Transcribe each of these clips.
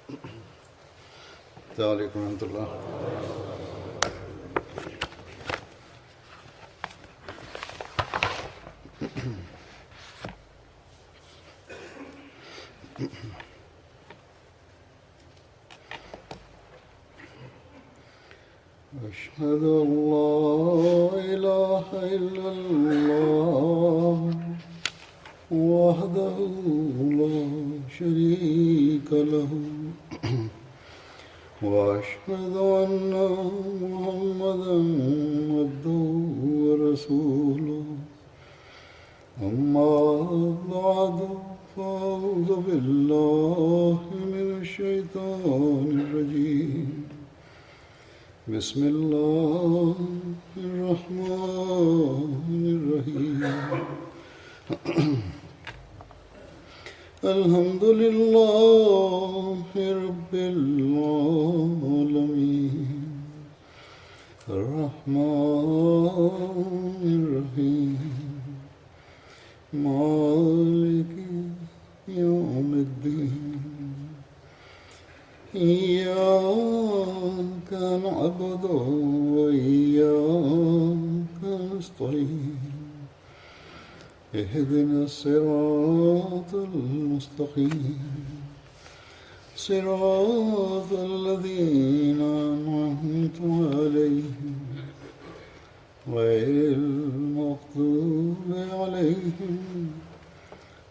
السلام عليكم ورحمة الله. أشهد أن لا إله إلا الله وحده لا شريك له وأشهد أن محمدا عبده ورسوله أما بعد فأعوذ بالله من الشيطان الرجيم بسم الله الرحمن الرحيم الحمد لله رب العالمين الرحمن الرحيم مالك يوم الدين إياك نعبد وإياك نستعين اهدنا الصراط المستقيم صراط الذين أنعمت عليهم غير المغضوب عليهم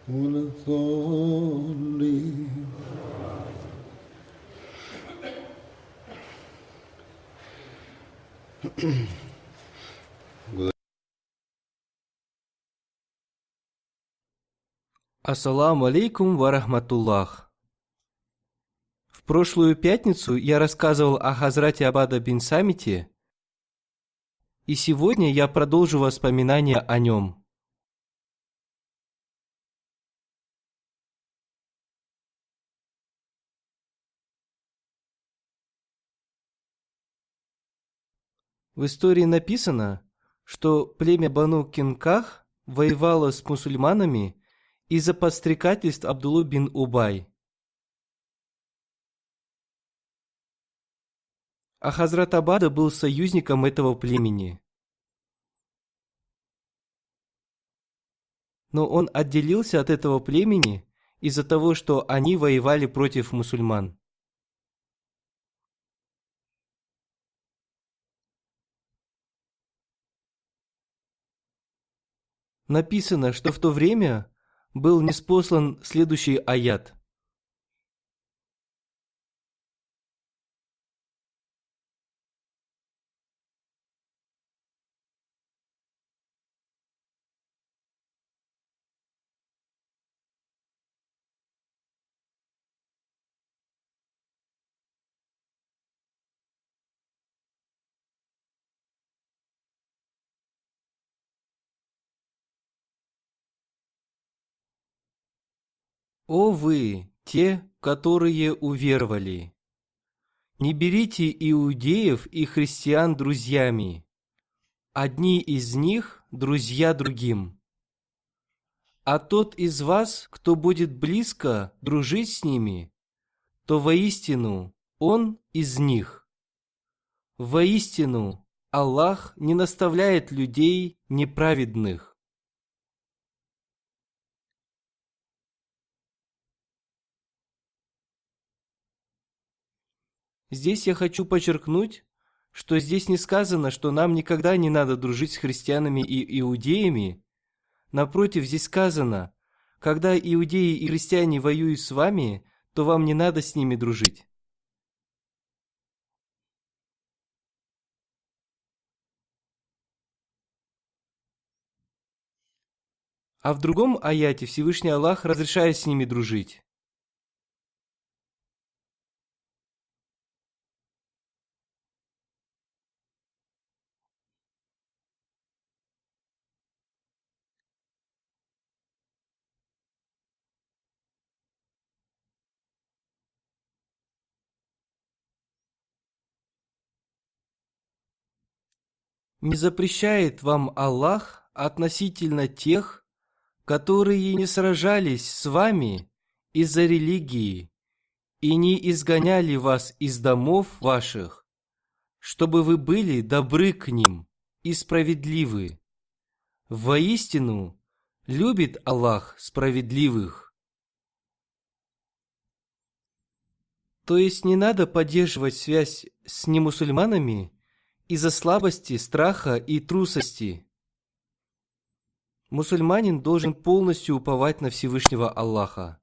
ولا الضالين. Ассаламу алейкум ва рахматуллах. В прошлую пятницу я рассказывал о Хазрате Абада бин Самите, и сегодня я продолжу воспоминания о нем. В истории написано, что племя Бану Кинках воевало с мусульманами из-за подстрекательств Абдуллы бин Убай. А Хазрат Абада был союзником этого племени. Но он отделился от этого племени из-за того, что они воевали против мусульман. Написано, что в то время был ниспослан следующий аят. «О вы, те, которые уверовали! Не берите иудеев и христиан друзьями. Одни из них – друзья другим. А тот из вас, кто будет близко дружить с ними, то воистину он из них. Воистину Аллах не наставляет людей неправедных». Здесь я хочу подчеркнуть, что здесь не сказано, что нам никогда не надо дружить с христианами и иудеями. Напротив, здесь сказано, когда иудеи и христиане воюют с вами, то вам не надо с ними дружить. А в другом аяте Всевышний Аллах разрешает с ними дружить. Не запрещает вам Аллах относительно тех, которые не сражались с вами из-за религии и не изгоняли вас из домов ваших, чтобы вы были добры к ним и справедливы. Воистину, любит Аллах справедливых. То есть не надо поддерживать связь с немусульманами из-за слабости, страха и трусости. Мусульманин должен полностью уповать на Всевышнего Аллаха.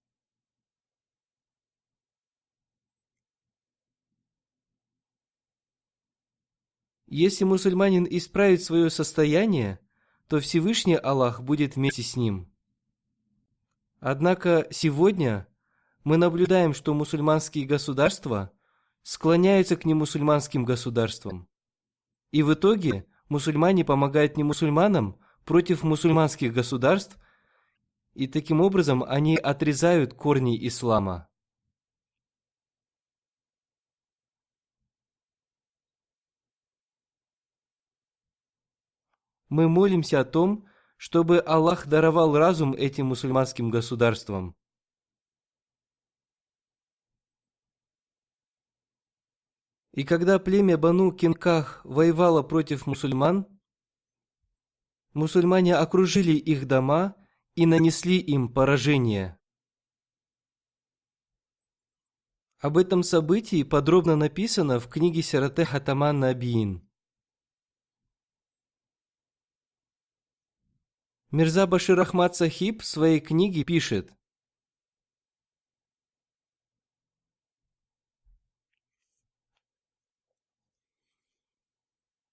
Если мусульманин исправит свое состояние, то Всевышний Аллах будет вместе с ним. Однако сегодня мы наблюдаем, что мусульманские государства склоняются к немусульманским государствам. И в итоге мусульмане помогают немусульманам против мусульманских государств, и таким образом они отрезают корни ислама. Мы молимся о том, чтобы Аллах даровал разум этим мусульманским государствам. И когда племя Бану Кинках воевало против мусульман, мусульмане окружили их дома и нанесли им поражение. Об этом событии подробно написано в книге Сирате Хатаман Набиин. Мирза Башир Ахмад Сахиб в своей книге пишет: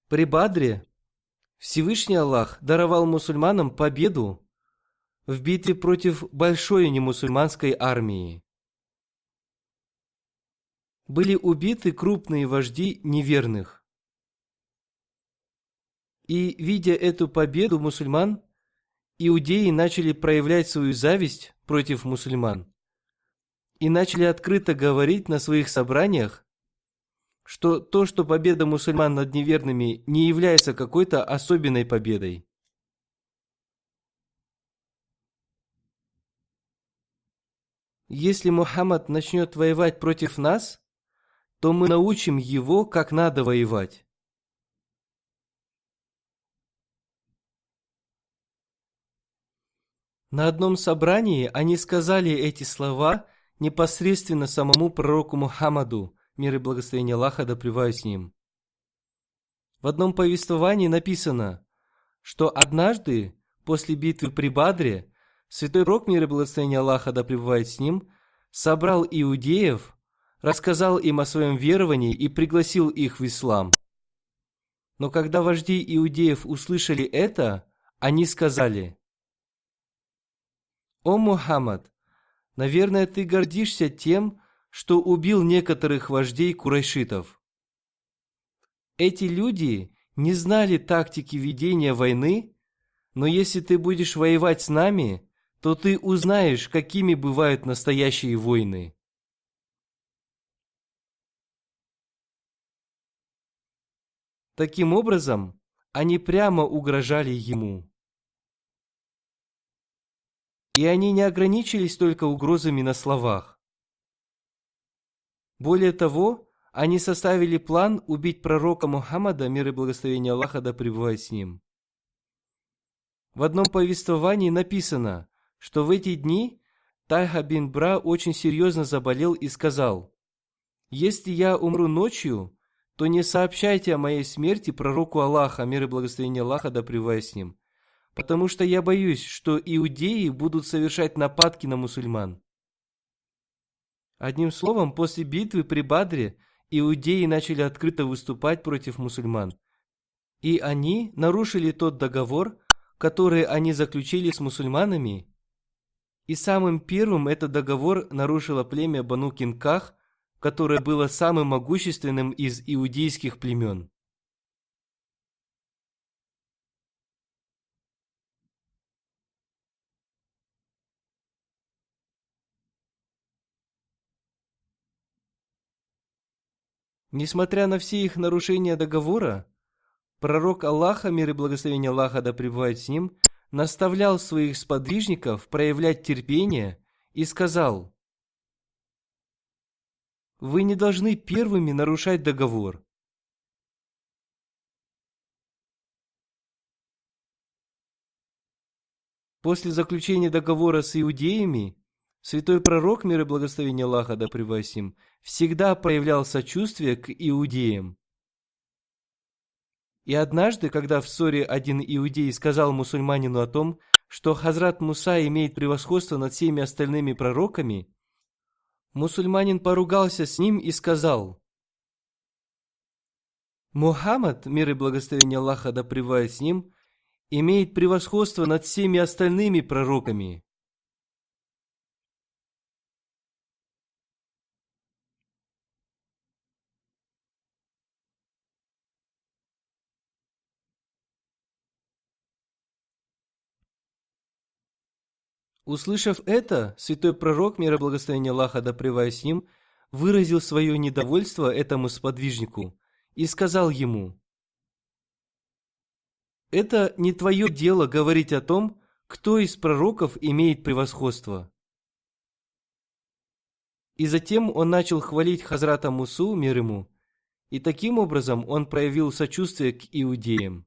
при Бадре Всевышний Аллах даровал мусульманам победу в битве против большой немусульманской армии. Были убиты крупные вожди неверных. И, видя эту победу мусульман, иудеи начали проявлять свою зависть против мусульман и начали открыто говорить на своих собраниях, что победа мусульман над неверными не является какой-то особенной победой. Если Мухаммад начнет воевать против нас, то мы научим его, как надо воевать. На одном собрании они сказали эти слова непосредственно самому пророку Мухаммаду, мир и благословение Аллаха да пребывают с ним. В одном повествовании написано, что однажды, после битвы при Бадре, святой пророк, мир и благословение Аллаха да пребывает с ним, собрал иудеев, рассказал им о своем веровании и пригласил их в ислам. Но когда вожди иудеев услышали это, они сказали: «О Мухаммад, наверное, ты гордишься тем, что убил некоторых вождей курайшитов. Эти люди не знали тактики ведения войны, но если ты будешь воевать с нами, то ты узнаешь, какими бывают настоящие войны». Таким образом, они прямо угрожали ему. И они не ограничились только угрозами на словах. Более того, они составили план убить пророка Мухаммада, мир и благословение Аллаха да пребывает с ним. В одном повествовании написано, что в эти дни Тальха бин Бра очень серьезно заболел и сказал: «Если я умру ночью, то не сообщайте о моей смерти пророку Аллаха, мир и благословение Аллаха да пребывает с ним, потому что я боюсь, что иудеи будут совершать нападки на мусульман». Одним словом, после битвы при Бадре иудеи начали открыто выступать против мусульман, и они нарушили тот договор, который они заключили с мусульманами, и самым первым этот договор нарушило племя Бану Кинках, которое было самым могущественным из иудейских племен. Несмотря на все их нарушения договора, пророк Аллаха, мир и благословение Аллаха да пребывает с ним, наставлял своих сподвижников проявлять терпение и сказал: вы не должны первыми нарушать договор. После заключения договора с иудеями, святой пророк, мир и благословение Аллаха, да пребывает с ним, всегда проявлял сочувствие к иудеям. И однажды, когда в ссоре один иудей сказал мусульманину о том, что Хазрат Муса имеет превосходство над всеми остальными пророками, мусульманин поругался с ним и сказал: Мухаммад, мир и благословение Аллаха, да пребывает с ним, имеет превосходство над всеми остальными пророками. Услышав это, святой пророк, мир и благословение Аллаха, да пребывает с ним, выразил свое недовольство этому сподвижнику и сказал ему: «Это не твое дело говорить о том, кто из пророков имеет превосходство». И затем он начал хвалить Хазрата Мусу, мир ему, и таким образом он проявил сочувствие к иудеям.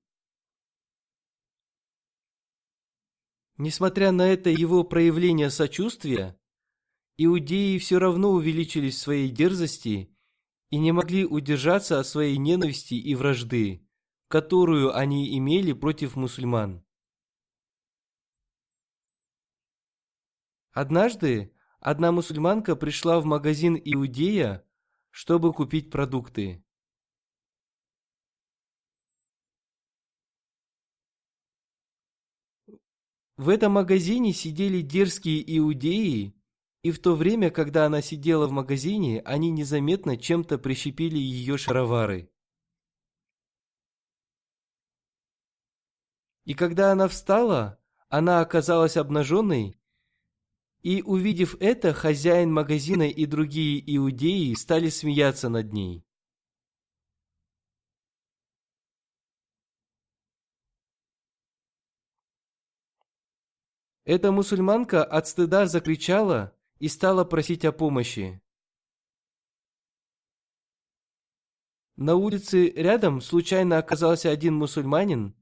Несмотря на это его проявление сочувствия, иудеи все равно увеличились в своей дерзости и не могли удержаться от своей ненависти и вражды, которую они имели против мусульман. Однажды одна мусульманка пришла в магазин иудея, чтобы купить продукты. В этом магазине сидели дерзкие иудеи, и в то время, когда она сидела в магазине, они незаметно чем-то прищепили ее шаровары. И когда она встала, она оказалась обнаженной, и, увидев это, хозяин магазина и другие иудеи стали смеяться над ней. Эта мусульманка от стыда закричала и стала просить о помощи. На улице рядом случайно оказался один мусульманин,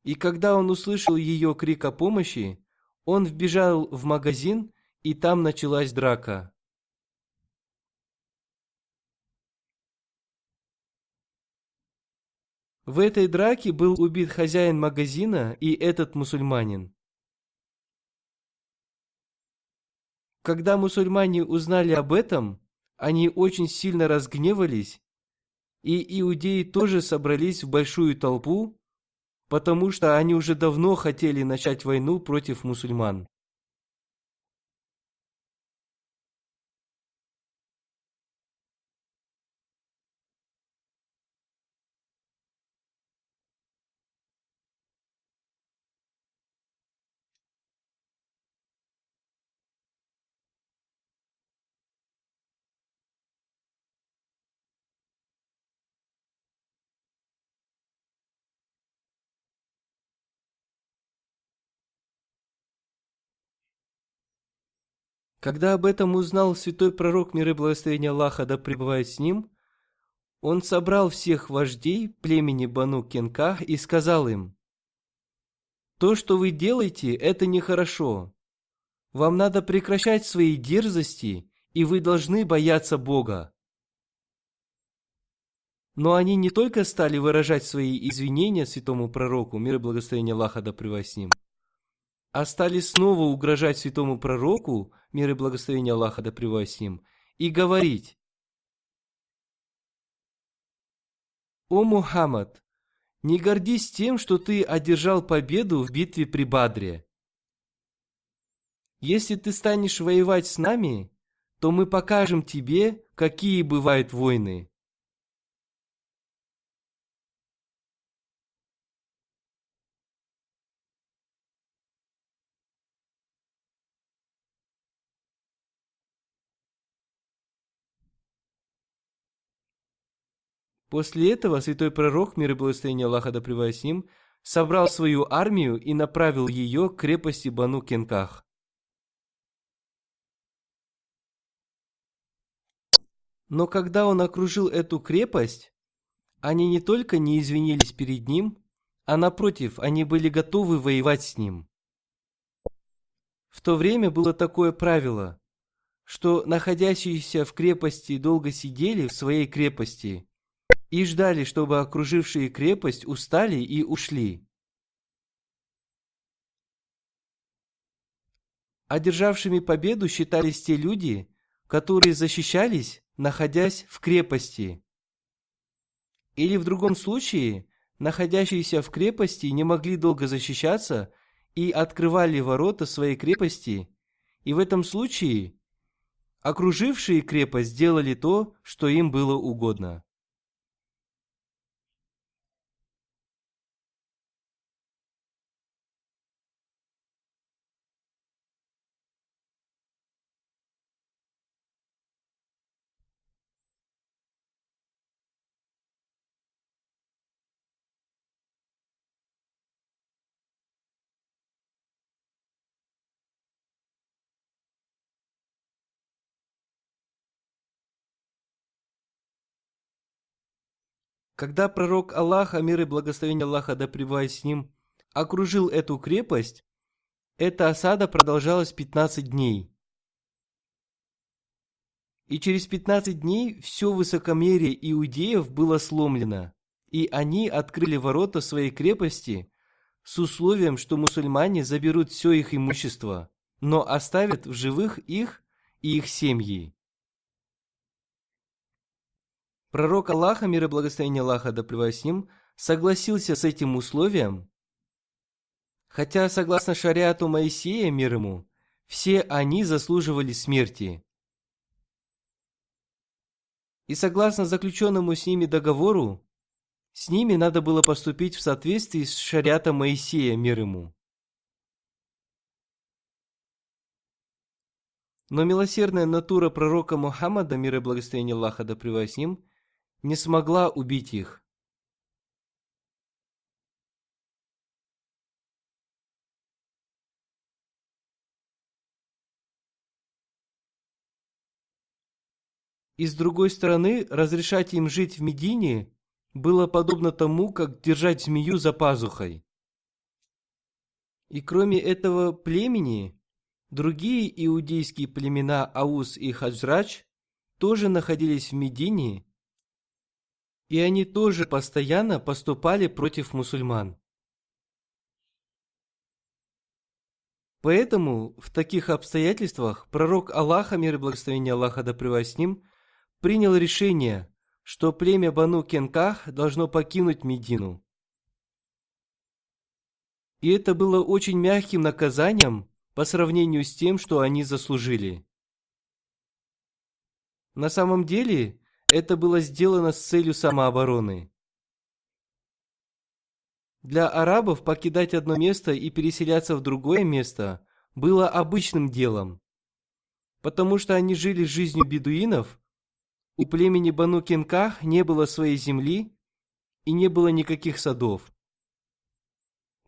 и когда он услышал ее крик о помощи, он вбежал в магазин, и там началась драка. В этой драке был убит хозяин магазина и этот мусульманин. Когда мусульмане узнали об этом, они очень сильно разгневались, и иудеи тоже собрались в большую толпу, потому что они уже давно хотели начать войну против мусульман. Когда об этом узнал святой пророк, мир и благословение Аллаха, да пребывает с ним, он собрал всех вождей племени Бану Кенках и сказал им: «То, что вы делаете, это нехорошо. Вам надо прекращать свои дерзости, и вы должны бояться Бога». Но они не только стали выражать свои извинения святому пророку, мир и благословение Аллаха, да пребывает с ним, а стали снова угрожать святому пророку, мир и благословение Аллаха, да пребывает с ним, и говорить: «О Мухаммад, не гордись тем, что ты одержал победу в битве при Бадре. Если ты станешь воевать с нами, то мы покажем тебе, какие бывают войны». После этого святой пророк, мир и благословение Аллаха, да пребывает с ним, собрал свою армию и направил ее к крепости Бану Кенках. Но когда он окружил эту крепость, они не только не извинились перед ним, а напротив, они были готовы воевать с ним. В то время было такое правило, что находящиеся в крепости долго сидели в своей крепости и ждали, чтобы окружившие крепость устали и ушли. Одержавшими победу считались те люди, которые защищались, находясь в крепости. Или в другом случае, находящиеся в крепости не могли долго защищаться и открывали ворота своей крепости, и в этом случае окружившие крепость делали то, что им было угодно. Когда пророк Аллаха, мир и благословение Аллаха да пребывает с ним, окружил эту крепость, эта осада продолжалась 15 дней. И через 15 дней все высокомерие иудеев было сломлено, и они открыли ворота своей крепости с условием, что мусульмане заберут все их имущество, но оставят в живых их и их семьи. Пророк Аллаха, мир и благословение Аллаха да пребывает с ним, согласился с этим условием, хотя, согласно шариату Моисея, мир ему, все они заслуживали смерти. И согласно заключенному с ними договору, с ними надо было поступить в соответствии с шариатом Моисея, мир ему. Но милосердная натура пророка Мухаммада, мир и благословение Аллаха да пребывает с ним, не смогла убить их. И с другой стороны, разрешать им жить в Медине было подобно тому, как держать змею за пазухой. И кроме этого племени, другие иудейские племена Аус и Хаджрач тоже находились в Медине, и они тоже постоянно поступали против мусульман. Поэтому в таких обстоятельствах пророк Аллаха, мир и благословение Аллаха да пребывает с ним, принял решение, что племя Бану Кенках должно покинуть Медину. И это было очень мягким наказанием по сравнению с тем, что они заслужили. На самом деле, это было сделано с целью самообороны. Для арабов покидать одно место и переселяться в другое место было обычным делом, потому что они жили жизнью бедуинов. У племени Бану Кенках не было своей земли и не было никаких садов.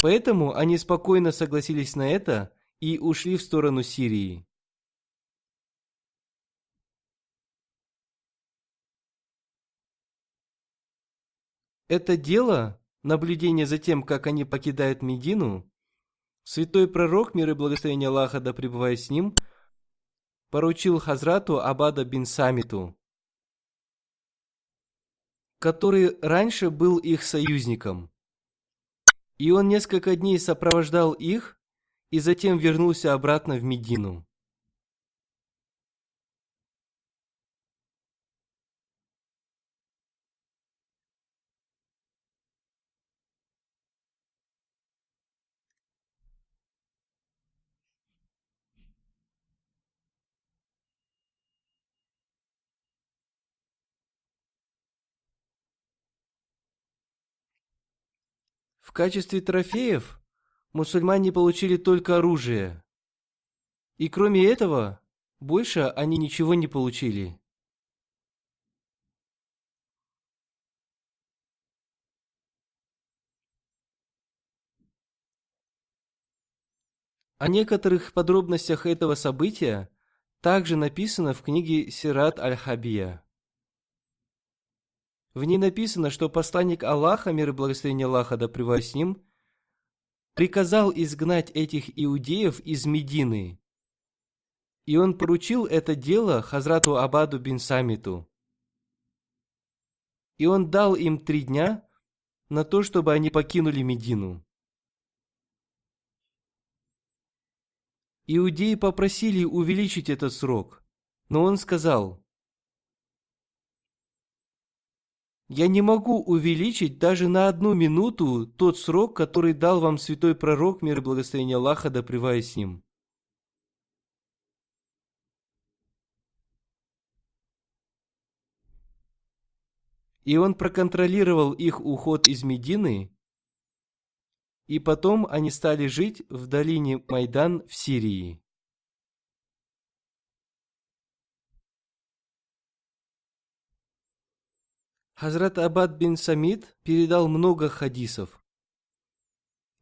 Поэтому они спокойно согласились на это и ушли в сторону Сирии. Это дело, наблюдение за тем, как они покидают Медину, святой пророк, мир и благословение Аллаха да пребывает с ним, поручил Хазрату Абада бин Самиту, который раньше был их союзником. И он несколько дней сопровождал их и затем вернулся обратно в Медину. В качестве трофеев мусульмане получили только оружие. И кроме этого, больше они ничего не получили. О некоторых подробностях этого события также написано в книге Сират аль-Хабия. В ней написано, что посланник Аллаха, мир и благословение Аллаха, да пребывает с ним, приказал изгнать этих иудеев из Медины. И он поручил это дело Хазрату Абаду бин Самиту. И он дал им 3 дня на то, чтобы они покинули Медину. Иудеи попросили увеличить этот срок, но он сказал: «Я не могу увеличить даже на 1 минуту тот срок, который дал вам святой пророк, мир и благословение Аллаха, да пребывает с ним». И он проконтролировал их уход из Медины, и потом они стали жить в долине Майдан в Сирии. Хазрат Абад бин Самит передал много хадисов,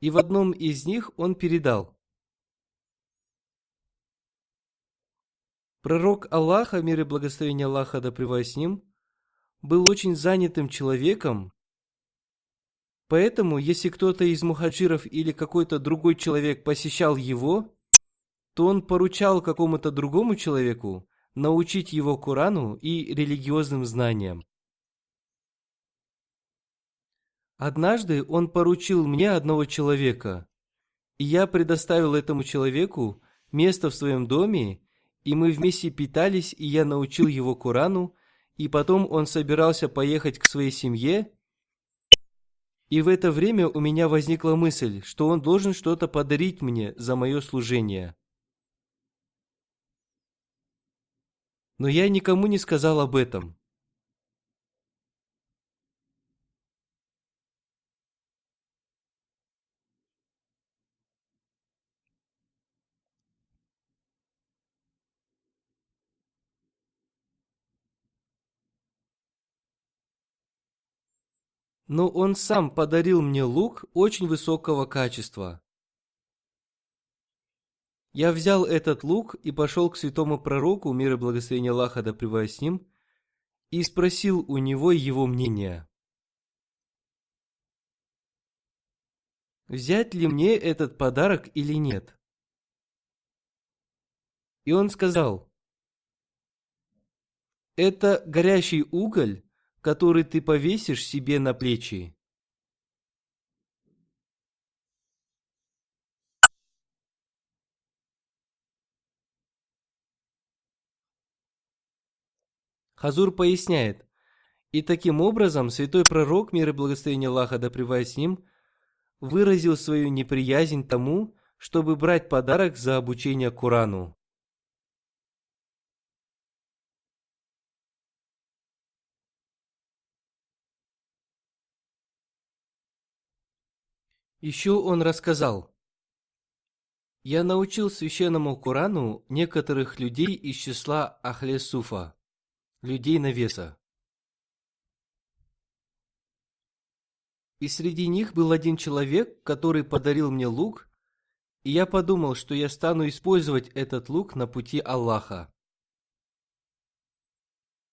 и в одном из них он передал: пророк Аллаха, мир и благословение Аллаха, да пребывает с ним, был очень занятым человеком, поэтому если кто-то из мухаджиров или какой-то другой человек посещал его, то он поручал какому-то другому человеку научить его Корану и религиозным знаниям. Однажды он поручил мне одного человека, и я предоставил этому человеку место в своем доме, и мы вместе питались, и я научил его Корану, и потом он собирался поехать к своей семье, и в это время у меня возникла мысль, что он должен что-то подарить мне за мое служение. Но я никому не сказал об этом. Но он сам подарил мне лук очень высокого качества. Я взял этот лук и пошел к святому пророку, мир и благословение Аллаха да пребывает с ним, и спросил у него его мнение. Взять ли мне этот подарок или нет? И он сказал: это горящий уголь, который ты повесишь себе на плечи. Хазур поясняет: и таким образом святой пророк, мир и благословение Аллаха да пребывает с ним, выразил свою неприязнь тому, чтобы брать подарок за обучение Корану. Еще он рассказал: я научил священному Корану некоторых людей из числа Ахле Суфа, людей навеса. И среди них был один человек, который подарил мне лук, и я подумал, что я стану использовать этот лук на пути Аллаха.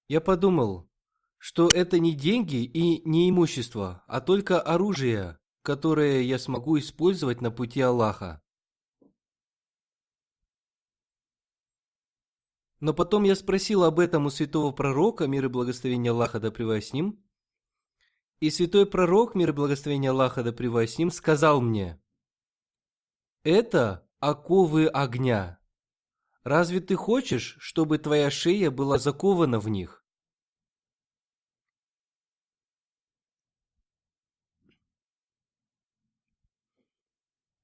Я подумал, что это не деньги и не имущество, а только оружие, которое я смогу использовать на пути Аллаха. Но потом я спросил об этом у святого пророка, мир и благословение Аллаха да пребывает с ним, и святой пророк, мир и благословение Аллаха да пребывает с ним, сказал мне: это оковы огня. Разве ты хочешь, чтобы твоя шея была закована в них?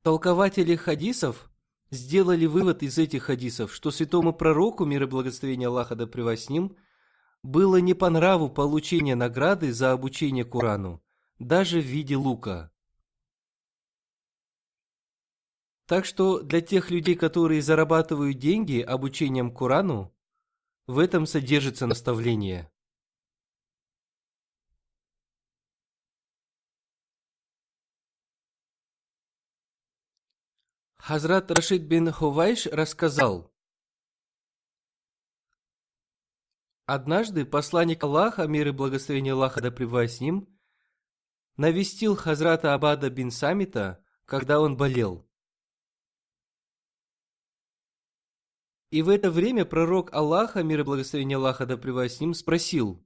Толкователи хадисов сделали вывод из этих хадисов, что святому пророку, мир и благословение Аллаха да пребывает с ним, было не по нраву получение награды за обучение Корану, даже в виде лука. Так что для тех людей, которые зарабатывают деньги обучением Корану, в этом содержится наставление. Хазрат Рашид бин Хувайш рассказал: Однажды посланник Аллаха, мир и благословение Аллаха да пребывает с ним, навестил Хазрата Абада бин Самита, когда он болел. И в это время пророк Аллаха, мир и благословение Аллаха да пребывает с ним, спросил: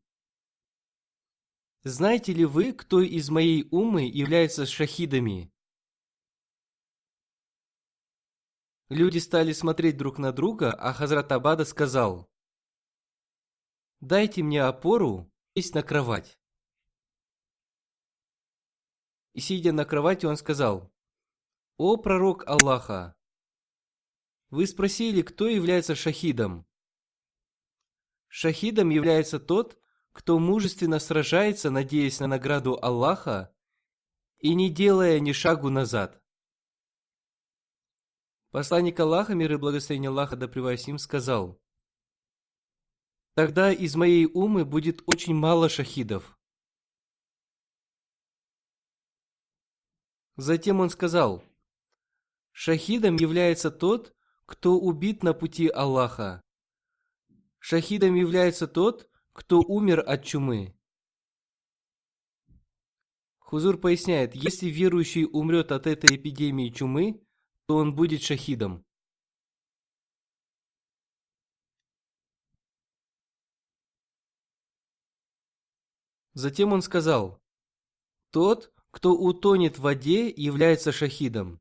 «Знаете ли вы, кто из моей уммы является шахидами?» Люди стали смотреть друг на друга, а Хазрат Абада сказал: «Дайте мне опору сесть на кровать». И сидя на кровати, он сказал: «О пророк Аллаха, вы спросили, кто является шахидом. Шахидом является тот, кто мужественно сражается, надеясь на награду Аллаха и не делая ни шагу назад». Посланник Аллаха, мир и благословение Аллаха да пребывает с ним, сказал: «Тогда из моей уммы будет очень мало шахидов». Затем он сказал: «Шахидом является тот, кто убит на пути Аллаха. Шахидом является тот, кто умер от чумы». Хузур поясняет, если верующий умрет от этой эпидемии чумы, то он будет шахидом. Затем он сказал: «Тот, кто утонет в воде, является шахидом.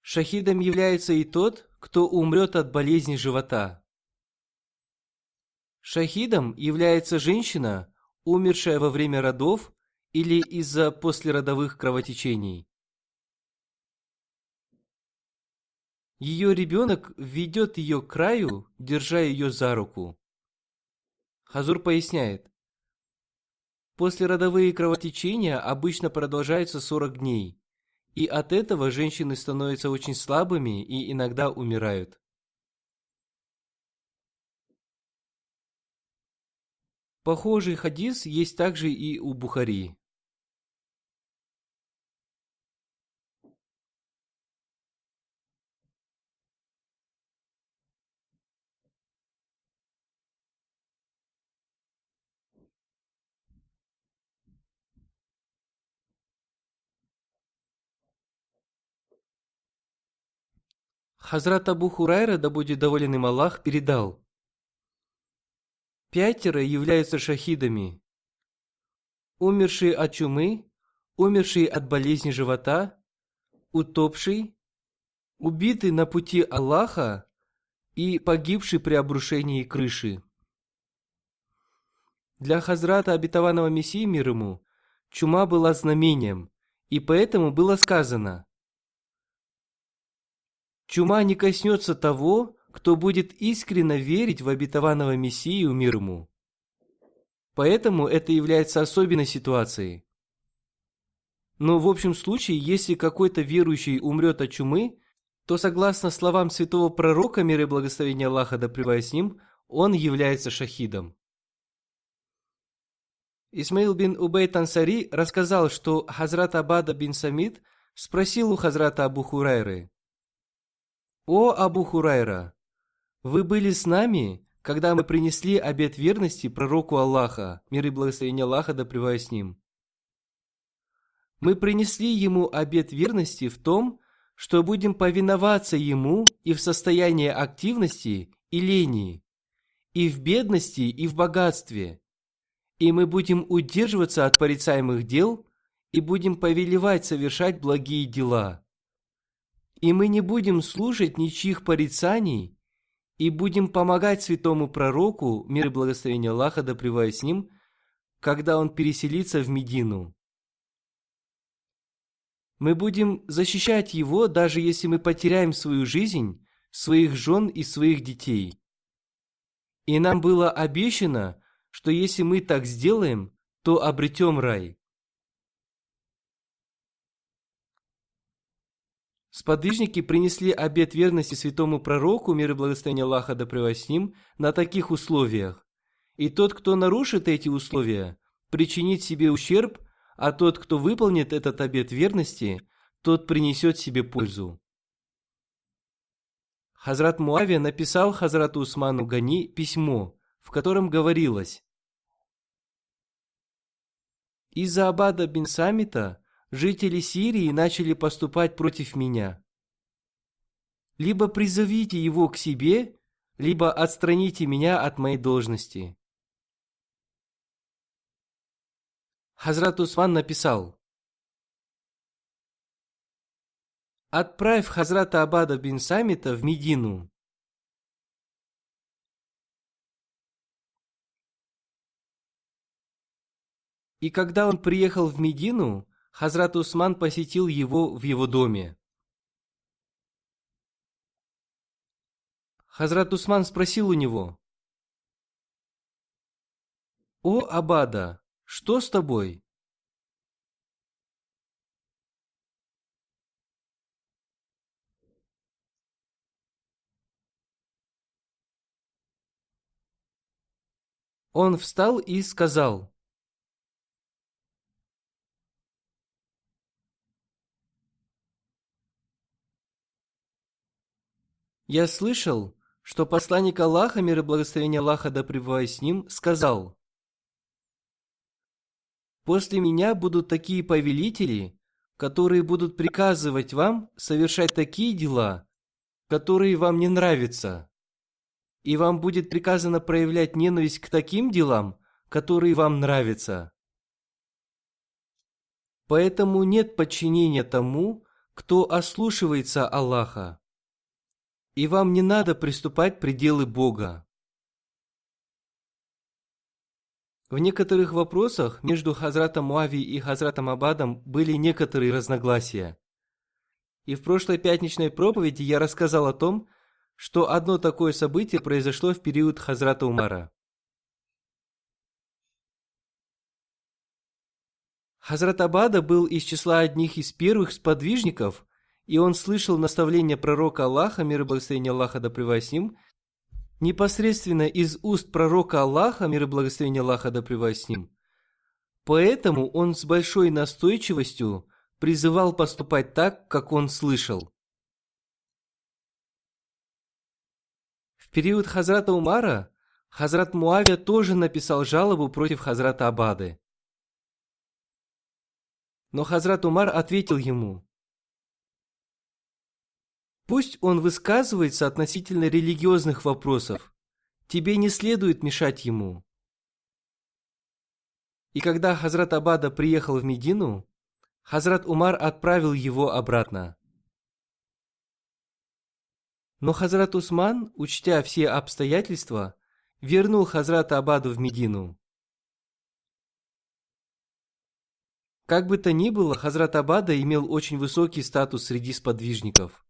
Шахидом является и тот, кто умрет от болезни живота. Шахидом является женщина, умершая во время родов или из-за послеродовых кровотечений. Ее ребенок ведет ее к краю, держа ее за руку». Хазур поясняет, послеродовые кровотечения обычно продолжаются 40 дней, и от этого женщины становятся очень слабыми и иногда умирают. Похожий хадис есть также и у Бухари. Хазрат Абу Хурайра, да будет доволен им Аллах, передал: 5 являются шахидами: умерший от чумы, умерший от болезни живота, утопший, убитый на пути Аллаха и погибший при обрушении крыши. Для Хазрата обетованного Мессии, мир ему, чума была знамением, и поэтому было сказано: «Чума не коснется того, кто будет искренне верить в обетованного Мессию, мир ему». Поэтому это является особенной ситуацией. Но в общем случае, если какой-то верующий умрет от чумы, то согласно словам святого пророка, мир и благословение Аллаха да пребывает с ним, он является шахидом. Исмаил бин Убейд Ансари рассказал, что Хазрат Абада бин Самит спросил у Хазрата Абу Хурайры: «О Абу Хурайра, вы были с нами, когда мы принесли обет верности пророку Аллаха, мир и благословение Аллаха да пребывает с ним? Мы принесли ему обет верности в том, что будем повиноваться ему и в состоянии активности и лени, и в бедности, и в богатстве, и мы будем удерживаться от порицаемых дел и будем повелевать совершать благие дела. И мы не будем слушать ничьих порицаний и будем помогать святому пророку, мир и благословение Аллаха да пребывает с ним, когда он переселится в Медину. Мы будем защищать его, даже если мы потеряем свою жизнь, своих жен и своих детей. И нам было обещано, что если мы так сделаем, то обретем рай». Сподвижники принесли обет верности святому пророку, мир и благословение Аллаха да пребывает с ним, на таких условиях. И тот, кто нарушит эти условия, причинит себе ущерб, а тот, кто выполнит этот обет верности, тот принесет себе пользу. Хазрат Муавия написал Хазрату Усману Гани письмо, в котором говорилось: «Из-за Абада бин Самита жители Сирии начали поступать против меня. Либо призовите его к себе, либо отстраните меня от моей должности». Хазрат Усман написал: «Отправь Хазрата Абада бин Самита в Медину». И когда он приехал в Медину, Хазрат Усман посетил его в его доме. Хазрат Усман спросил у него: «О, Абада, что с тобой?» Он встал и сказал: «Я слышал, что посланник Аллаха, мир и благословение Аллаха да пребывает с ним, сказал: после меня будут такие повелители, которые будут приказывать вам совершать такие дела, которые вам не нравятся, и вам будет приказано проявлять ненависть к таким делам, которые вам нравятся. Поэтому нет подчинения тому, кто ослушивается Аллаха, и вам не надо приступать к пределы Бога». В некоторых вопросах между Хазратом Муави и Хазратом Абадом были некоторые разногласия. И в прошлой пятничной проповеди я рассказал о том, что одно такое событие произошло в период Хазрата Умара. Хазрат Абада был из числа одних из первых сподвижников, и он слышал наставления пророка Аллаха, мир и благословение Аллаха да пребывает с ним, непосредственно из уст пророка Аллаха, мир и благословение Аллаха да пребывает с ним. Поэтому он с большой настойчивостью призывал поступать так, как он слышал. В период Хазрата Умара Хазрат Муавия тоже написал жалобу против Хазрата Абады. Но Хазрат Умар ответил ему: «Пусть он высказывается относительно религиозных вопросов, тебе не следует мешать ему». И когда Хазрат Абада приехал в Медину, Хазрат Умар отправил его обратно. Но Хазрат Усман, учтя все обстоятельства, вернул Хазрата Абаду в Медину. Как бы то ни было, Хазрат Абада имел очень высокий статус среди сподвижников.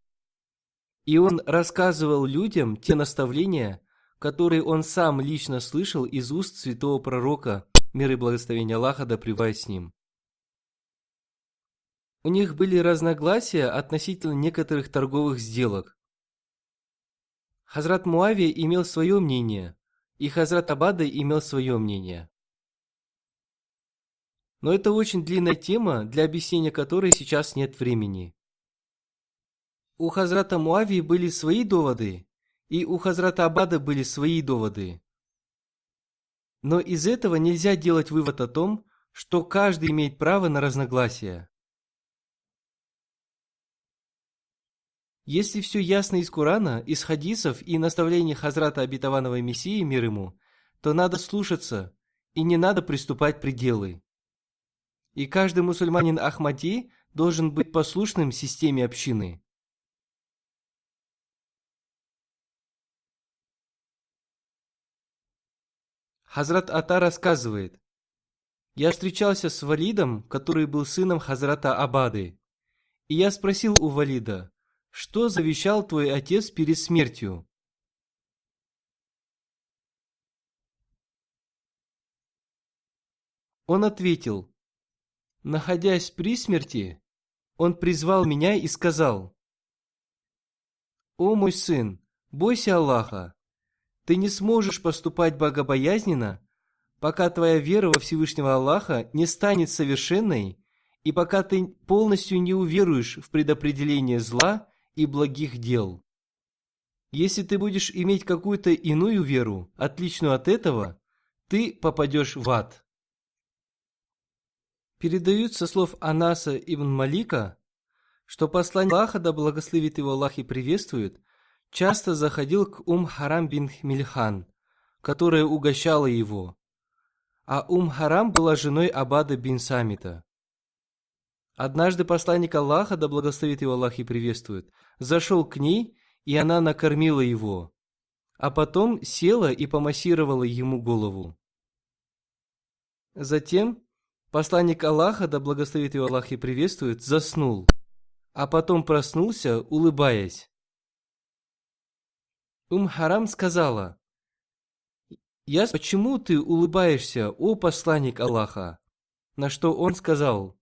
И он рассказывал людям те наставления, которые он сам лично слышал из уст святого пророка, мир и благословение Аллаха да пребывает с ним. У них были разногласия относительно некоторых торговых сделок. Хазрат Муавия имел свое мнение, и Хазрат Абада имел свое мнение. Но это очень длинная тема, для объяснения которой сейчас нет времени. У Хазрата Муавии были свои доводы, и у Хазрата Абада были свои доводы. Но из этого нельзя делать вывод о том, что каждый имеет право на разногласия. Если все ясно из Корана, из хадисов и наставлений Хазрата Обетованного Мессии, мир ему, то надо слушаться, и не надо приступать к пределы. И каждый мусульманин Ахмади должен быть послушным системе общины. Хазрат Ата рассказывает: «Я встречался с Валидом, который был сыном Хазрата Абады, и я спросил у Валида: что завещал твой отец перед смертью?» Он ответил: находясь при смерти, он призвал меня и сказал: «О мой сын, бойся Аллаха, ты не сможешь поступать богобоязненно, пока твоя вера во Всевышнего Аллаха не станет совершенной и пока ты полностью не уверуешь в предопределение зла и благих дел. Если ты будешь иметь какую-то иную веру, отличную от этого, ты попадешь в ад. Передают со слов Анаса ибн Малика, что посланник Аллаха, да благословит его Аллах и приветствует, часто заходил к Харам бин Мильхан, которая угощала его. А Харам была женой Абада бин Самита. Однажды посланник Аллаха, да благословит его Аллах и приветствует, зашел к ней, и она накормила его, а потом села и помассировала ему голову. Затем посланник Аллаха, да благословит его Аллах и приветствует, заснул, а потом проснулся, улыбаясь. Харам сказала: почему ты улыбаешься, о посланник Аллаха? На что он сказал: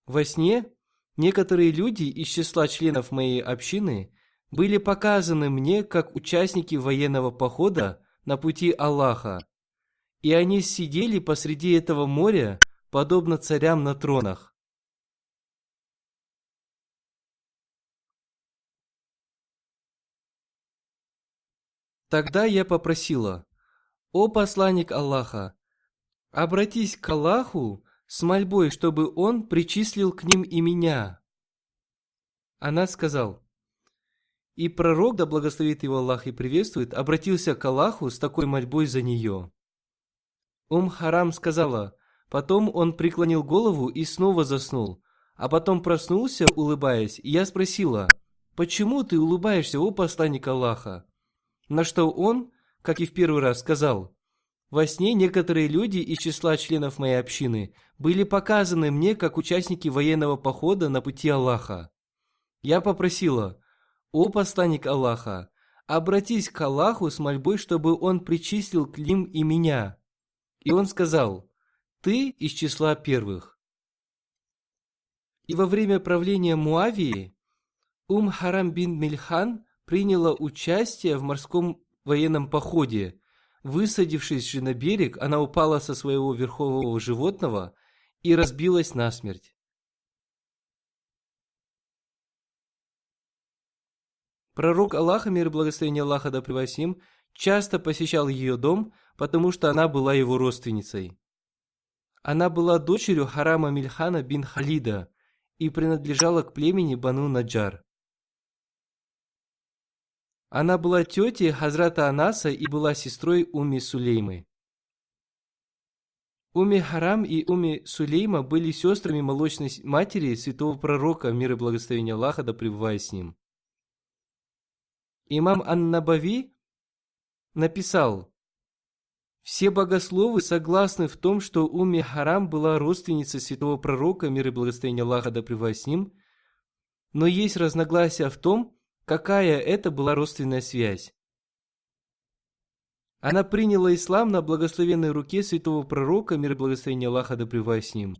во сне некоторые люди из числа членов моей общины были показаны мне как участники военного похода на пути Аллаха, и они сидели посреди этого моря, подобно царям на тронах. Тогда я попросила: о посланник Аллаха, обратись к Аллаху с мольбой, чтобы Он причислил к ним и меня. Она сказала: и пророк, да благословит его Аллах и приветствует, обратился к Аллаху с такой мольбой за нее. Харам сказала: потом он преклонил голову и снова заснул, а потом проснулся, улыбаясь, и я спросила: почему ты улыбаешься, о посланник Аллаха? На что он, как и в первый раз, сказал: во сне некоторые люди из числа членов моей общины были показаны мне как участники военного похода на пути Аллаха. Я попросила: о посланник Аллаха, обратись к Аллаху с мольбой, чтобы Он причислил к ним и меня. И он сказал: ты из числа первых. И во время правления Муавии Харам бин Мильхан приняла участие в морском военном походе. Высадившись же на берег, она упала со своего верхового животного и разбилась насмерть. Пророк Аллаха, мир и благословение Аллаха да пребывает с ним, часто посещал ее дом, потому что она была его родственницей. Она была дочерью Харама Мильхана бин Халида и принадлежала к племени Бану Наджар. Она была тетей Хазрата Анаса и была сестрой Сулеймы. Харам и Сулейма были сестрами молочной матери святого пророка, мир и благословение Аллаха да пребывает с ним. Имам Ан-Набави написал: все богословы согласны в том, что Харам была родственницей святого пророка, мир и благословение Аллаха да пребывает с ним, но есть разногласия в том, какая это была родственная связь. Она приняла ислам на благословенной руке святого пророка, мир и благословение Аллаха да пребывает с ним.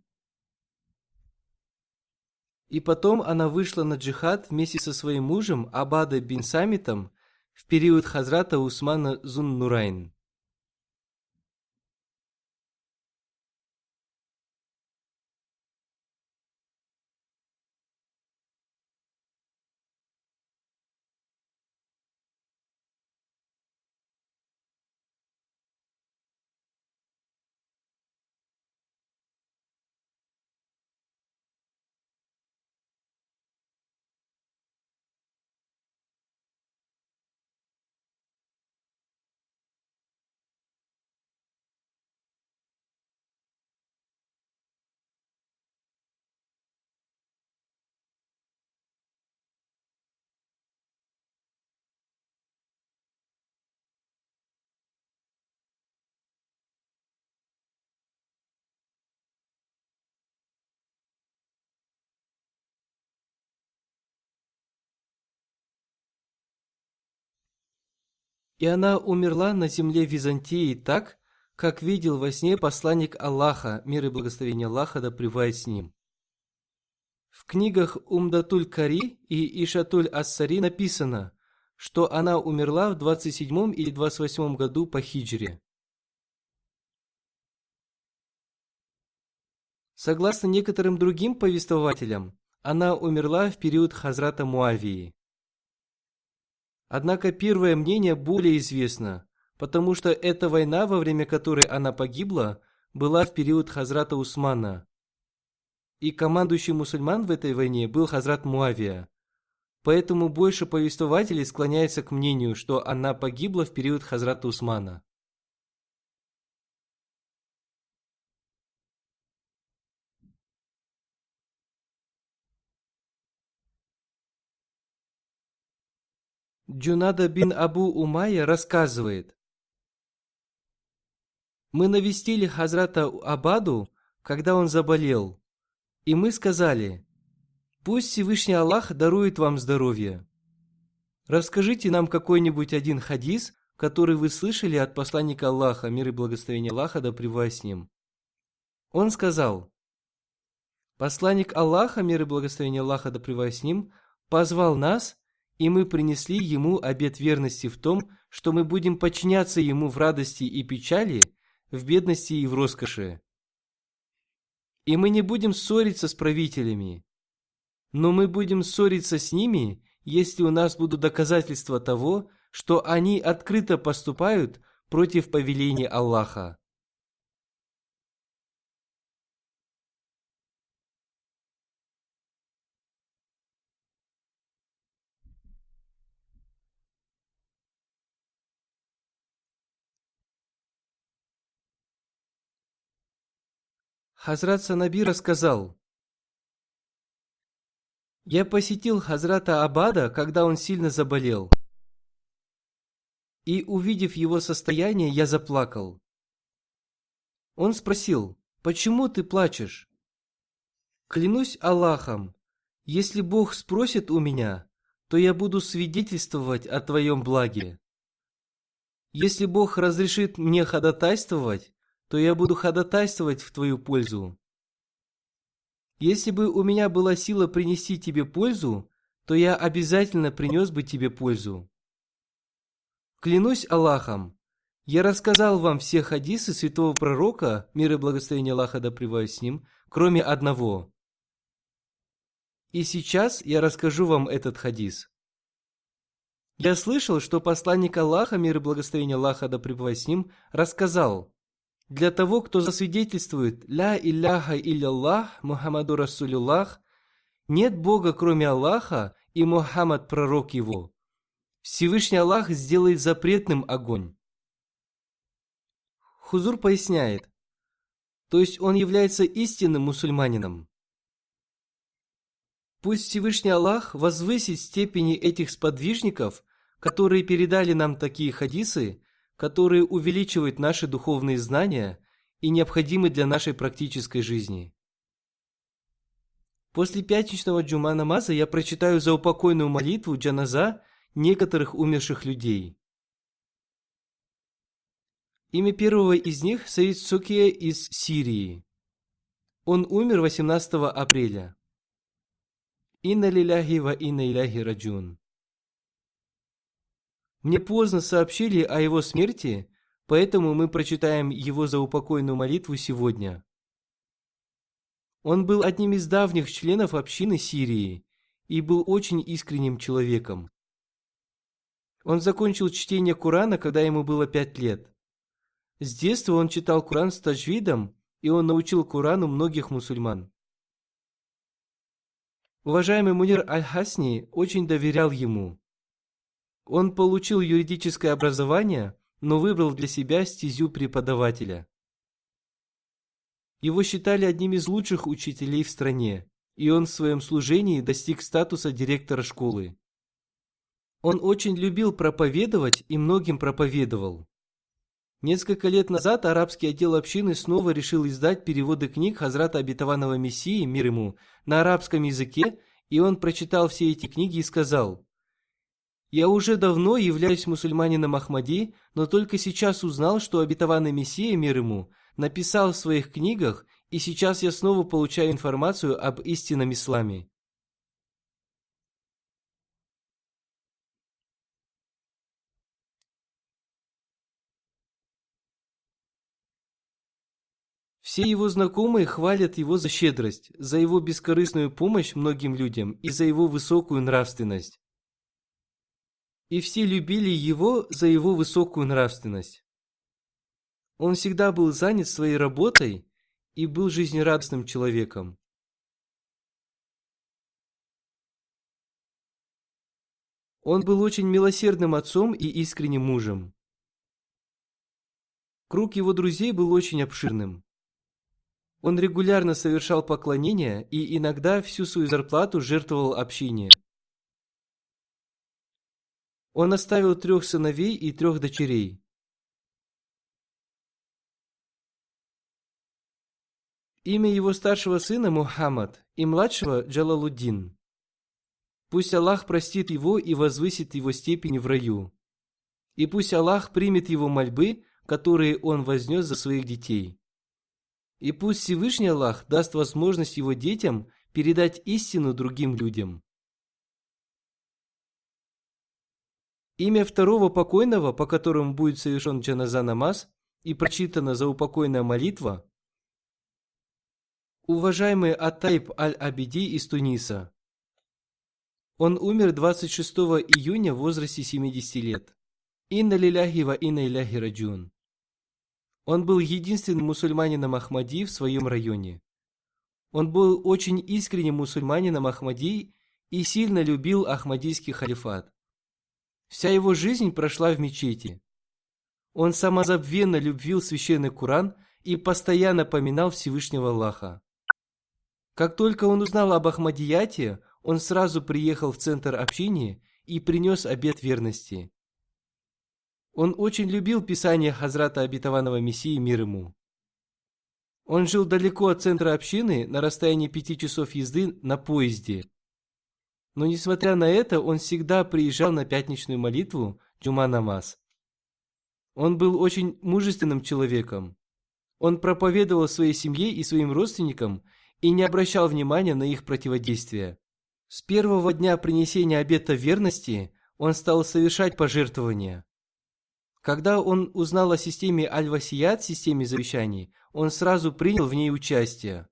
И потом она вышла на джихад вместе со своим мужем Абада бин Самитом в период Хазрата Усмана Зун-Нурайн. И она умерла на земле Византии так, как видел во сне посланник Аллаха, мир и благословение Аллаха да пребывает с ним. В книгах Умдатуль-Кари и Ишатуль-Ас-Сари написано, что она умерла в 27 или 28 году по хиджре. Согласно некоторым другим повествователям, она умерла в период Хазрата Муавии. Однако первое мнение более известно, потому что эта война, во время которой она погибла, была в период Хазрата Усмана. И командующий мусульман в этой войне был Хазрат Муавия. Поэтому больше повествователей склоняются к мнению, что она погибла в период Хазрата Усмана. Джунада бин Абу Умайя рассказывает: мы навестили Хазрата Абаду, когда он заболел, и мы сказали: пусть Всевышний Аллах дарует вам здоровье. Расскажите нам какой-нибудь один хадис, который вы слышали от посланника Аллаха, мир и благословение Аллаха да пребывает с ним. Он сказал: посланник Аллаха, мир и благословение Аллаха да пребывает с ним, позвал нас, и мы принесли ему обет верности в том, что мы будем подчиняться ему в радости и печали, в бедности и в роскоши. И мы не будем ссориться с правителями, но мы будем ссориться с ними, если у нас будут доказательства того, что они открыто поступают против повеления Аллаха. Хазрат Санаби рассказал: я посетил Хазрата Абада, когда он сильно заболел. И, увидев его состояние, я заплакал. Он спросил: почему ты плачешь? Клянусь Аллахом, если Бог спросит у меня, то я буду свидетельствовать о твоем благе. Если Бог разрешит мне ходатайствовать, то я буду ходатайствовать в твою пользу. Если бы у меня была сила принести тебе пользу, то я обязательно принес бы тебе пользу. Клянусь Аллахом, я рассказал вам все хадисы святого пророка, мир и благословение Аллаха да пребывает с ним, кроме одного. И сейчас я расскажу вам этот хадис. Я слышал, что посланник Аллаха, мир и благословение Аллаха да пребывает с ним, рассказал: для того, кто засвидетельствует «Ля илляха илляллах, Мухаммаду Расулюллах», нет Бога, кроме Аллаха, и Мухаммад пророк его, Всевышний Аллах сделает запретным огонь. Хузур поясняет: то есть он является истинным мусульманином. Пусть Всевышний Аллах возвысит степени этих сподвижников, которые передали нам такие хадисы, которые увеличивают наши духовные знания и необходимы для нашей практической жизни. После пятничного джума намаза я прочитаю заупокойную молитву джаназа некоторых умерших людей. Имя первого из них Саид Сукия из Сирии. Он умер 18 апреля. Инна лиляхи ва инна иляхи раджун. Мне поздно сообщили о его смерти, поэтому мы прочитаем его заупокойную молитву сегодня. Он был одним из давних членов общины Сирии и был очень искренним человеком. Он закончил чтение Корана, когда ему было 5 лет. С детства он читал Коран с таджвидом, и он научил Корану многих мусульман. Уважаемый Мунир Аль-Хасни очень доверял ему. Он получил юридическое образование, но выбрал для себя стезю преподавателя. Его считали одним из лучших учителей в стране, и он в своем служении достиг статуса директора школы. Он очень любил проповедовать и многим проповедовал. Несколько лет назад арабский отдел общины снова решил издать переводы книг Хазрата Обетованного Мессии, мир ему, на арабском языке, и он прочитал все эти книги и сказал: «Я уже давно являюсь мусульманином Ахмади, но только сейчас узнал, что Обетованный Мессия, мир ему, написал в своих книгах, и сейчас я снова получаю информацию об истинном исламе». Все его знакомые хвалят его за щедрость, за его бескорыстную помощь многим людям и за его высокую нравственность. И все любили его за его высокую нравственность. Он всегда был занят своей работой и был жизнерадостным человеком. Он был очень милосердным отцом и искренним мужем. Круг его друзей был очень обширным. Он регулярно совершал поклонения и иногда всю свою зарплату жертвовал общине. Он оставил 3 сыновей и 3 дочерей. Имя его старшего сына Мухаммад и младшего Джалалуддин. Пусть Аллах простит его и возвысит его степени в раю. И пусть Аллах примет его мольбы, которые он вознес за своих детей. И пусть Всевышний Аллах даст возможность его детям передать истину другим людям. Имя второго покойного, по которому будет совершен джаназа намаз и прочитана заупокойная молитва, уважаемый Атайб Аль-Абиди из Туниса. Он умер 26 июня в возрасте 70 лет. Инна лиляхи ва инна иляхи раджун. Он был единственным мусульманином Ахмади в своем районе. Он был очень искренним мусульманином Ахмади и сильно любил Ахмадийский халифат. Вся его жизнь прошла в мечети. Он самозабвенно любил священный Коран и постоянно поминал Всевышнего Аллаха. Как только он узнал об Ахмадияте, он сразу приехал в центр общины и принес обет верности. Он очень любил писание Хазрата Обетованного Мессии, мир ему. Он жил далеко от центра общины, на расстоянии 5 часов езды на поезде. Но несмотря на это, он всегда приезжал на пятничную молитву Джума намаз. Он был очень мужественным человеком. Он проповедовал своей семье и своим родственникам и не обращал внимания на их противодействие. С первого дня принесения обета верности он стал совершать пожертвования. Когда он узнал о системе Аль-Васият, системе завещаний, он сразу принял в ней участие.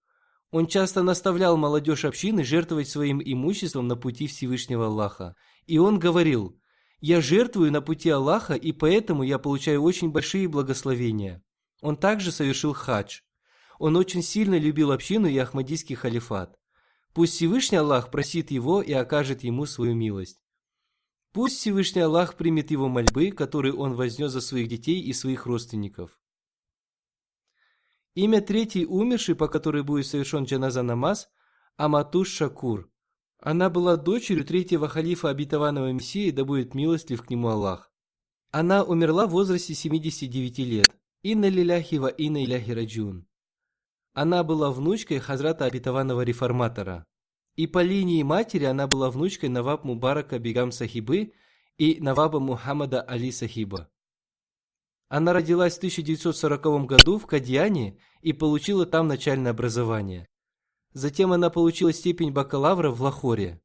Он часто наставлял молодежь общины жертвовать своим имуществом на пути Всевышнего Аллаха. И он говорил: «Я жертвую на пути Аллаха, и поэтому я получаю очень большие благословения». Он также совершил хадж. Он очень сильно любил общину и Ахмадийский халифат. Пусть Всевышний Аллах простит его и окажет ему свою милость. Пусть Всевышний Аллах примет его мольбы, которые он вознес за своих детей и своих родственников. Имя третьей умершей, по которой будет совершен джаназа намаз, Аматуш Шакур. Она была дочерью третьего халифа Обетованного Мессии, да будет милостлив к нему Аллах. Она умерла в возрасте 79 лет. Инна лиляхи ва инна иляхи раджун. Она была внучкой Хазрата Обетованного Реформатора. И по линии матери она была внучкой Наваб Мубарака Бегам Сахибы и Наваба Мухаммада Али Сахиба. Она родилась в 1940 году в Кадьяне и получила там начальное образование. Затем она получила степень бакалавра в Лахоре.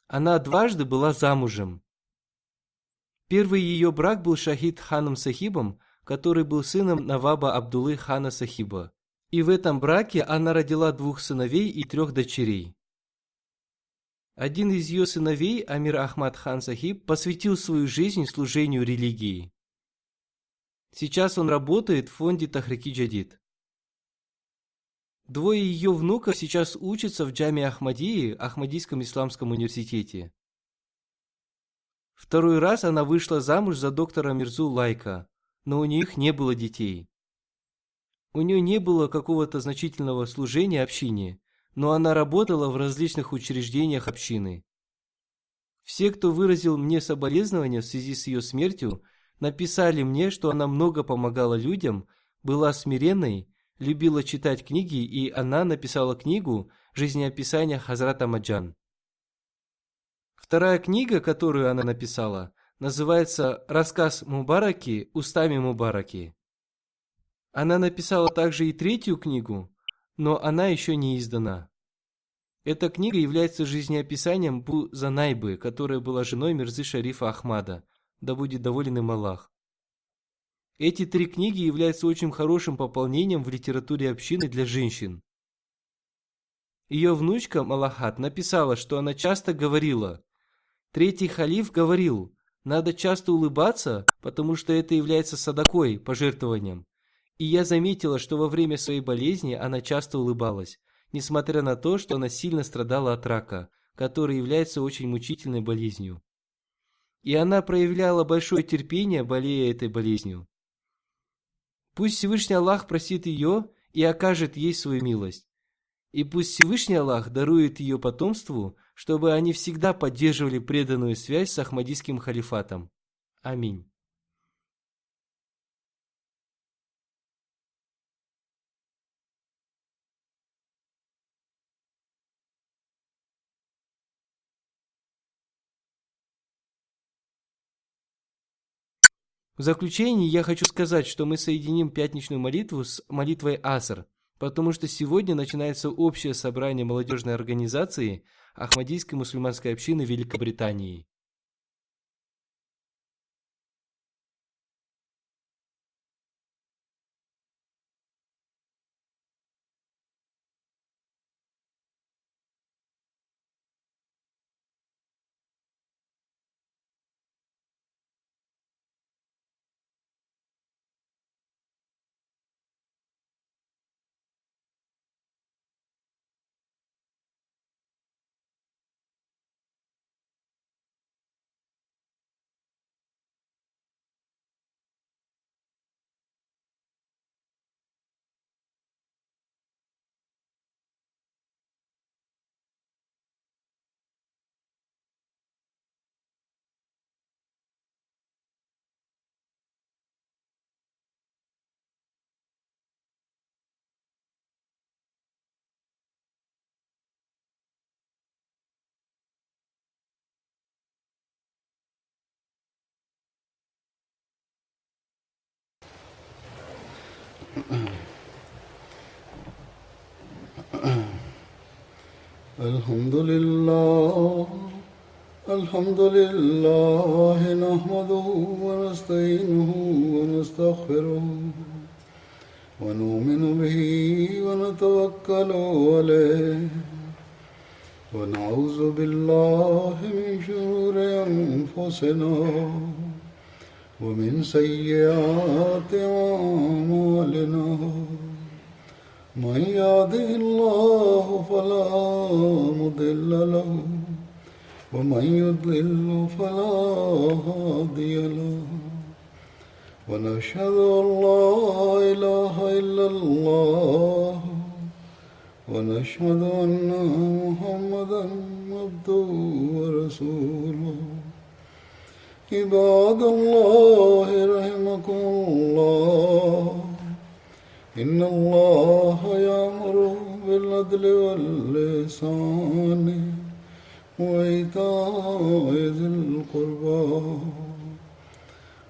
Она дважды была замужем. Первый ее брак был Шахид ханом Сахибом, который был сыном Наваба Абдуллы хана Сахиба. И в этом браке она родила 2 сыновей и 3 дочерей. Один из ее сыновей, Амир Ахмад хан Сахиб, посвятил свою жизнь служению религии. Сейчас он работает в фонде Тахрики Джадид. 2 ее внуков сейчас учатся в Джаме Ахмадии, Ахмадийском исламском университете. 2 раз она вышла замуж за доктора Мирзу Лайка, но у них не было детей. У нее не было какого-то значительного служения общине, но она работала в различных учреждениях общины. Все, кто выразил мне соболезнования в связи с ее смертью, написали мне, что она много помогала людям, была смиренной, любила читать книги, и она написала книгу «Жизнеописание Хазрата Маджан». Вторая книга, которую она написала, называется «Рассказ Мубараки устами Мубараки». Она написала также и 3-ю книгу, но она еще не издана. Эта книга является жизнеописанием Бу Занайбы, которая была женой Мирзы Шарифа Ахмада, да будет доволен им Аллах. Эти 3 книги являются очень хорошим пополнением в литературе общины для женщин. Ее внучка Малахат написала, что она часто говорила: «Третий халиф говорил: Надо часто улыбаться, потому что это является садакой, пожертвованием. И я заметила, что во время своей болезни она часто улыбалась, несмотря на то, что она сильно страдала от рака, который является очень мучительной болезнью. И она проявляла большое терпение, болея этой болезнью. Пусть Всевышний Аллах простит ее и окажет ей свою милость. И пусть Всевышний Аллах дарует ее потомству, чтобы они всегда поддерживали преданную связь с Ахмадийским халифатом. Аминь. В заключение я хочу сказать, что мы соединим пятничную молитву с молитвой Аср, потому что сегодня начинается общее собрание молодежной организации Ахмадийской мусульманской общины Великобритании. الحمد لله نحمده ونستعينه ونستغفره ونؤمن به ونتوكل عليه ونعوذ بالله من شرور أنفسنا ومن سيئات أعمالنا من يهده الله فلا مضل له ومن يضلل فلا هادي له ونشهد أن لا إله إلا الله ونشهد أن محمدا عبده ورسوله عباد الله رحمكم الله إن الله يأمر بالعدل والإحسان وإيتاء ذي القربى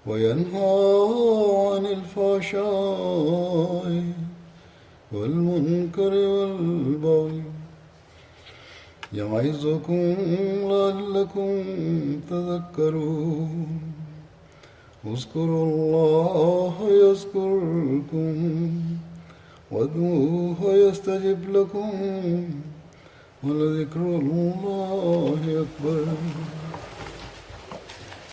وينهى عن الفحشاء والمنكر والبغي يعظكم لعلكم تذكرون اذكروا الله يذكركم وادعوه يستجب لكم ولذكر الله أكبر